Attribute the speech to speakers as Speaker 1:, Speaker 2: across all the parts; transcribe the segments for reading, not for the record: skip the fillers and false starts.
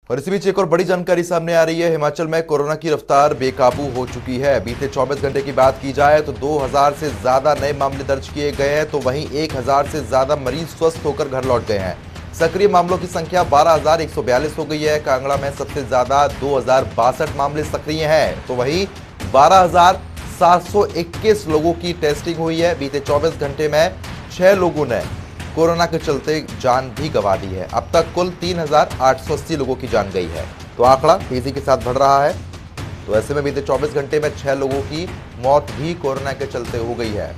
Speaker 1: और इसी बीच एक और बड़ी जानकारी सामने आ रही है। हिमाचल में कोरोना की रफ्तार बेकाबू हो चुकी है। बीते 24 घंटे की बात की जाए तो 2000 से ज्यादा नए मामले दर्ज किए गए हैं, तो वहीं 1000 से ज्यादा मरीज स्वस्थ होकर घर लौट गए हैं। सक्रिय मामलों की संख्या 12,142 हो गई है। कांगड़ा में सबसे ज्यादा 2062 मामले सक्रिय हैं, तो वहीं 12,721 लोगों की टेस्टिंग हुई है। बीते 24 घंटे में 6 लोगों ने कोरोना के चलते जान भी गंवा दी है। अब तक कुल 3,880 लोगों की जान गई है, तो आंकड़ा तेजी के साथ बढ़ रहा है। तो ऐसे में बीते 24 घंटे में 6 लोगों की मौत भी कोरोना के चलते हो गई है।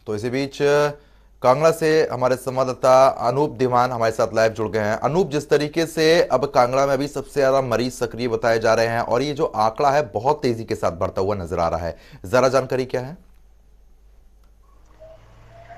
Speaker 1: तो इसी बीच कांगड़ा से हमारे संवाददाता अनूप धीमान हमारे साथ लाइव जुड़ गए हैं। अनूप, जिस तरीके से अब कांगड़ा में अभी सबसे ज्यादा मरीज सक्रिय बताए जा रहे हैं और ये जो आंकड़ा है बहुत तेजी के साथ बढ़ता हुआ नजर आ रहा है, जरा जानकारी क्या है?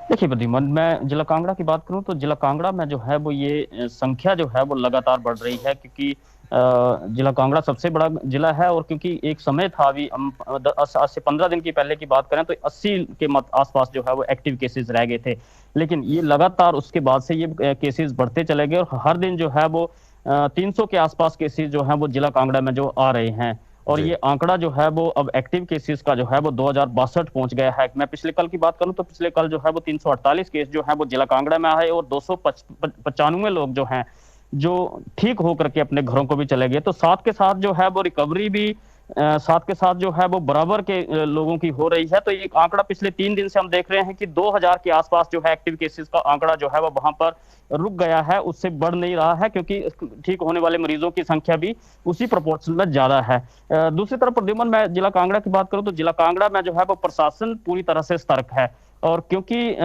Speaker 2: देखिए प्रद्युमन, मैं जिला कांगड़ा की बात करूं तो जिला कांगड़ा में जो है वो ये संख्या जो है वो लगातार बढ़ रही है, क्योंकि जिला कांगड़ा सबसे बड़ा जिला है। और क्योंकि एक समय था, अभी हम आज से 15 दिन की पहले की बात करें तो 80 के आसपास जो है वो एक्टिव केसेस रह गए थे। लेकिन ये लगातार उसके बाद से ये केसेस बढ़ते चले गए और हर दिन जो है वो 300 के आसपास केसेस जो है वो जिला कांगड़ा में जो आ रहे हैं। और
Speaker 1: जी।
Speaker 2: ये आंकड़ा जो है वो अब एक्टिव केसेस का जो है वो 2062 पहुंच गया है। मैं पिछले कल की बात करूं तो पिछले कल जो है वो 348 केस जो है वो जिला कांगड़ा में आए और 295 लोग जो हैं जो ठीक होकर के अपने घरों को भी चले गए। तो साथ के साथ जो है वो रिकवरी भी साथ के साथ जो है वो बराबर के लोगों की हो रही है। तो ये आंकड़ा पिछले 3 दिन से हम देख रहे हैं कि 2000 के आसपास जो है एक्टिव केसेस का आंकड़ा जो है वो वहां पर रुक गया है, उससे बढ़ नहीं रहा है, क्योंकि ठीक होने वाले मरीजों की संख्या भी उसी प्रोपोर्शन में ज्यादा है। दूसरी तरफ प्रद्युमन, मैं जिला कांगड़ा की बात करूं तो जिला कांगड़ा में जो है वो प्रशासन पूरी तरह से सतर्क है। और क्योंकि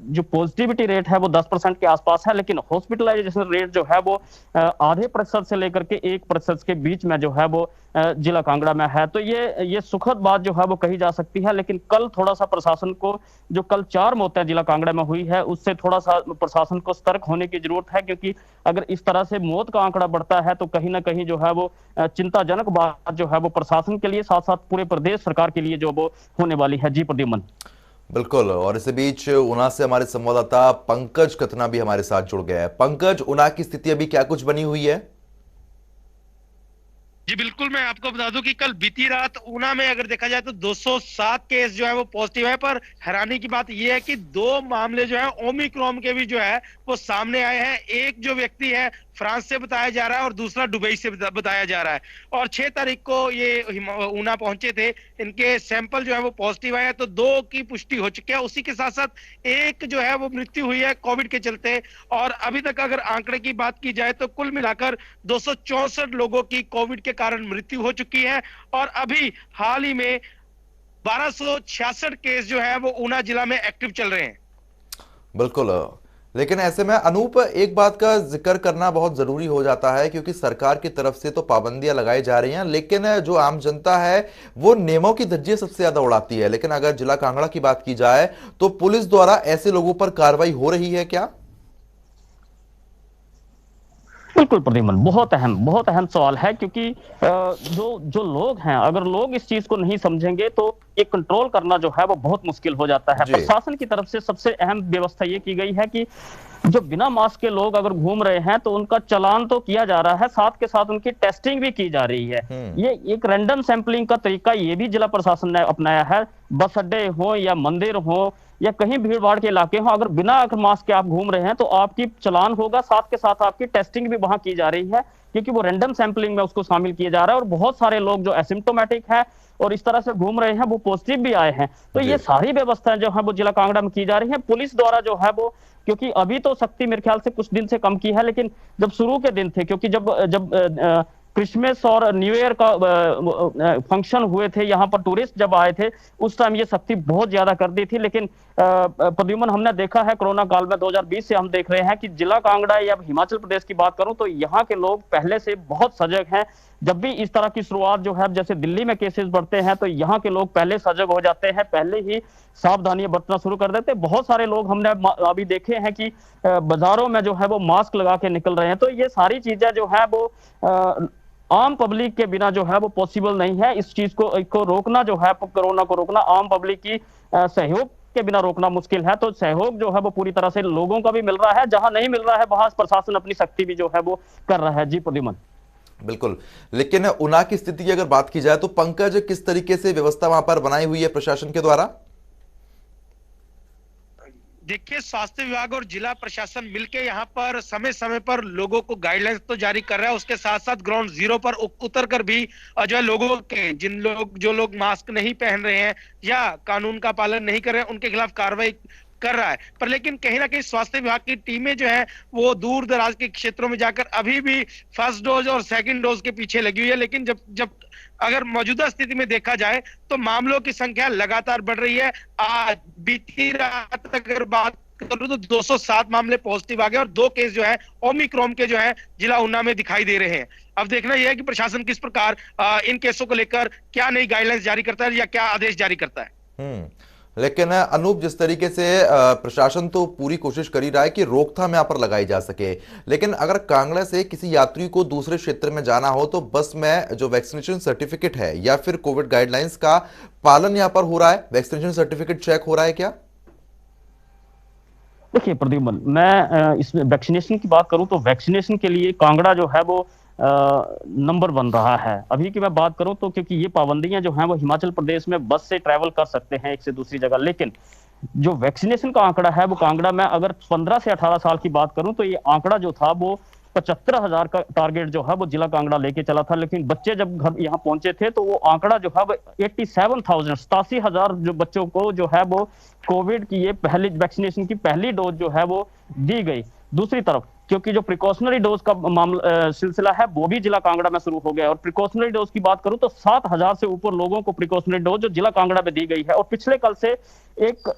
Speaker 2: जो पॉजिटिविटी रेट है वो 10% के आसपास है, लेकिन हॉस्पिटलाइजेशन रेट जो है वो आधे प्रतिशत से लेकर के 1% के बीच में जो है वो जिला कांगड़ा में है। तो ये सुखद बात जो है वो कही जा सकती है। लेकिन कल थोड़ा सा प्रशासन को, जो कल 4 मौतें जिला कांगड़ा में हुई है, उससे थोड़ा सा प्रशासन को सतर्क होने की जरूरत है, क्योंकि अगर इस तरह से मौत का आंकड़ा बढ़ता है तो कहीं ना कहीं जो है वो चिंताजनक बात जो है वो प्रशासन के लिए, साथ साथ पूरे प्रदेश सरकार के लिए जो वो होने वाली है। जी प्रद्युमन।
Speaker 1: बिल्कुल। और इसी बीच ऊना से हमारे संवाददाता पंकज कतना भी हमारे साथ जुड़ गए हैं। पंकज, ऊना की स्थिति अभी क्या कुछ बनी हुई है?
Speaker 3: जी बिल्कुल, मैं आपको बता दूं कि कल बीती रात ऊना में अगर देखा जाए तो 207 केस जो है वो पॉजिटिव है। पर हैरानी की बात यह है कि 2 मामले जो है ओमिक्रॉन के भी जो है वो सामने आए हैं। एक जो व्यक्ति है फ्रांस से बताया जा रहा है और दूसरा दुबई से बताया जा रहा है। और 6 तारीख को ये ऊना पहुंचे थे, इनके सैंपल जो है वो पॉजिटिव आए, तो 2 की पुष्टि हो चुकी है। उसी के साथ साथ एक जो है वो मृत्यु हुई है कोविड के चलते। और अभी तक अगर आंकड़े की बात की जाए तो कुल मिलाकर 264 लोगों की कोविड के कारण मृत्यु हो चुकी है। और अभी हाल ही में 1266 केस जो है वो ऊना जिला में एक्टिव चल रहे हैं।
Speaker 1: बिल्कुल। लेकिन ऐसे में अनूप, एक बात का जिक्र करना बहुत जरूरी हो जाता है, क्योंकि सरकार की तरफ से तो पाबंदियां लगाई जा रही हैं, लेकिन जो आम जनता है वो नियमों की धज्जियां सबसे ज्यादा उड़ाती है। लेकिन अगर जिला कांगड़ा की बात की जाए तो पुलिस द्वारा ऐसे लोगों पर कार्रवाई हो रही है क्या?
Speaker 2: बिल्कुल प्रद्युमन, बहुत अहम सवाल है, क्योंकि जो जो लोग हैं, अगर लोग इस चीज को नहीं समझेंगे तो ये कंट्रोल करना जो है वो बहुत मुश्किल हो जाता है।
Speaker 1: जी।
Speaker 2: प्रशासन की तरफ से सबसे अहम व्यवस्था ये की गई है कि जो बिना मास्क के लोग अगर घूम रहे हैं तो उनका चालान तो किया जा रहा है, साथ के साथ उनकी टेस्टिंग भी की जा रही है।
Speaker 1: हम्म।
Speaker 2: ये एक रैंडम सैंपलिंग का तरीका ये भी जिला प्रशासन ने अपनाया है। बस अड्डे हो या मंदिर हो या कहीं भीड़ भाड़ के इलाके हो, अगर बिना मास्क के आप घूम रहे हैं तो आपकी चालान होगा, साथ के साथ आपकी टेस्टिंग भी वहां की जा रही है, क्योंकि वो रैंडम सैंपलिंग में उसको शामिल किया जा रहा है। और बहुत सारे लोग जो एसिम्टोमेटिक है और इस तरह से घूम रहे हैं वो पॉजिटिव भी आए हैं। तो
Speaker 1: जी।
Speaker 2: ये सारी व्यवस्थाएं जो है वो जिला कांगड़ा में की जा रही है पुलिस द्वारा जो है वो, क्योंकि अभी तो सख्ती मेरे ख्याल से कुछ दिन से कम की है, लेकिन जब शुरू के दिन थे, क्योंकि जब जब क्रिसमस और न्यू ईयर का फंक्शन हुए थे, यहाँ पर टूरिस्ट जब आए थे, उस टाइम ये सख्ती बहुत ज्यादा कर दी थी। लेकिन प्रद्युमन, हमने देखा है कोरोना काल में 2020 से हम देख रहे हैं कि जिला कांगड़ा या हिमाचल प्रदेश की बात करूं तो यहाँ के लोग पहले से बहुत सजग हैं। जब भी इस तरह की शुरुआत जो है, जैसे दिल्ली में केसेस बढ़ते हैं, तो यहाँ के लोग पहले सजग हो जाते हैं, पहले ही सावधानियां बरतना शुरू कर देते हैं। बहुत सारे लोग हमने अभी देखे हैं कि बाजारों में जो है वो मास्क लगा के निकल रहे हैं। तो ये सारी चीजें जो है वो आम पब्लिक के बिना जो है वो पॉसिबल नहीं है। इस चीज को रोकना जो है, कोरोना को रोकना आम पब्लिक की सहयोग के बिना रोकना मुश्किल है। तो सहयोग जो है वो पूरी तरह से लोगों का भी मिल रहा है, जहां नहीं मिल रहा है वहां प्रशासन अपनी सख्ती भी जो है वो कर रहा है। जी प्रद्युमन।
Speaker 1: बिल्कुल, लेकिन ऊना की स्थिति की अगर बात की जाए तो पंकज, किस तरीके से व्यवस्था वहां पर बनाई हुई है प्रशासन के द्वारा?
Speaker 3: देखिए, स्वास्थ्य विभाग और जिला प्रशासन मिलके यहाँ पर समय समय पर लोगों को गाइडलाइंस तो जारी कर रहा है, उसके साथ साथ ग्राउंड जीरो पर उतर कर भी जो है लोगों के जो लोग मास्क नहीं पहन रहे हैं या कानून का पालन नहीं कर रहे हैं उनके खिलाफ कार्रवाई कर रहा है। पर लेकिन कहीं ना कहीं स्वास्थ्य विभाग की टीमें जो है वो दूर दराज के क्षेत्रों में जाकर अभी भी फर्स्ट डोज और सेकंड डोज के पीछे लगी हुई है। लेकिन जब जब अगर मौजूदा स्थिति में देखा जाए तो मामलों की संख्या लगातार बढ़ रही है। आज बीती रात अगर बात करूं तो 207 मामले पॉजिटिव आ गए और 2 केस जो है ओमिक्रॉन के जो है जिला ऊना में दिखाई दे रहे हैं। अब देखना यह है कि प्रशासन किस प्रकार इन केसों को लेकर क्या नई गाइडलाइंस जारी करता है या क्या आदेश जारी करता है।
Speaker 1: लेकिन अनूप, जिस तरीके से प्रशासन तो पूरी कोशिश कर ही रहा है कि रोकथाम यहां पर लगाई जा सके, लेकिन अगर कांगड़ा से किसी यात्री को दूसरे क्षेत्र में जाना हो तो बस में जो वैक्सीनेशन सर्टिफिकेट है या फिर कोविड गाइडलाइंस का पालन यहां पर हो रहा है? वैक्सीनेशन सर्टिफिकेट चेक हो रहा है क्या?
Speaker 2: देखिए प्रद्युमन, मैं इसमें वैक्सीनेशन की बात करूं तो वैक्सीनेशन के लिए कांगड़ा जो है वो नंबर बन रहा है। अभी की मैं बात करूं तो क्योंकि ये पाबंदियां जो हैं वो हिमाचल प्रदेश में बस से ट्रैवल कर सकते हैं एक से दूसरी जगह, लेकिन जो वैक्सीनेशन का आंकड़ा है वो कांगड़ा में अगर 15 से 18 साल की बात करूं तो ये आंकड़ा जो था वो 75,000 का टारगेट जो है वो जिला कांगड़ा लेके चला था। लेकिन बच्चे जब घर यहाँ पहुंचे थे तो वो आंकड़ा जो है वो 87,000 जो बच्चों को जो है वो कोविड की ये पहली वैक्सीनेशन की पहली डोज जो है वो दी गई। दूसरी तरफ क्योंकि जो प्रिकॉशनरी डोज का मामला सिलसिला है वो भी जिला कांगड़ा में शुरू हो गया, और प्रिकॉशनरी डोज की बात करूं तो 7,000 से ऊपर लोगों को प्रिकॉशनरी डोज जो जिला कांगड़ा में दी गई है। और पिछले कल से एक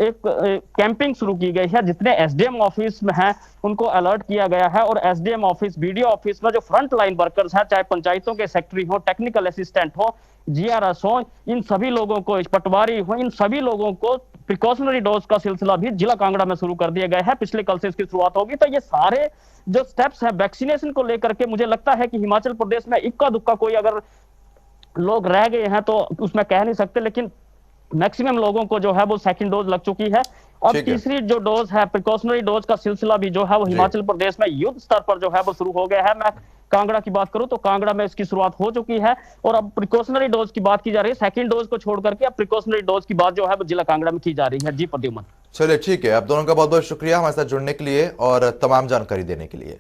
Speaker 2: कैंपिंग शुरू की गई है, जितने एसडीएम ऑफिस में हैं उनको अलर्ट किया गया है, और एसडीएम ऑफिस, बीडीओ ऑफिस में जो फ्रंट लाइन वर्कर्स हैं, चाहे पंचायतों के सेक्रेटरी हो, टेक्निकल असिस्टेंट हो, जीआरएस हो, इन सभी लोगों को, पटवारी हो, इन सभी लोगों को प्रिकॉशनरी डोज का सिलसिला भी जिला कांगड़ा में शुरू कर दिया गया है। पिछले कल से इसकी शुरुआत होगी। तो ये सारे जो स्टेप्स है वैक्सीनेशन को लेकर के, मुझे लगता है कि हिमाचल प्रदेश में इक्का दुक्का कोई अगर लोग रह गए हैं तो उसमें कह नहीं सकते, लेकिन मैक्सिमम लोगों को जो है वो सेकंड डोज लग चुकी है। और तीसरी जो डोज है प्रिकॉशनरी डोज का सिलसिला भी जो है वो हिमाचल प्रदेश में युद्ध स्तर पर जो है वो शुरू हो गया है। मैं कांगड़ा की बात करूं तो कांगड़ा में इसकी शुरुआत हो चुकी है, और अब प्रिकॉशनरी डोज की बात की जा रही है। सेकंड डोज को छोड़ करके अब प्रिकॉशनरी डोज की बात जो है वो जिला कांगड़ा में की जा रही है। जी प्रद्युमन।
Speaker 1: चलिए ठीक है, आप दोनों का बहुत बहुत शुक्रिया हमारे साथ जुड़ने के लिए और तमाम जानकारी देने के लिए।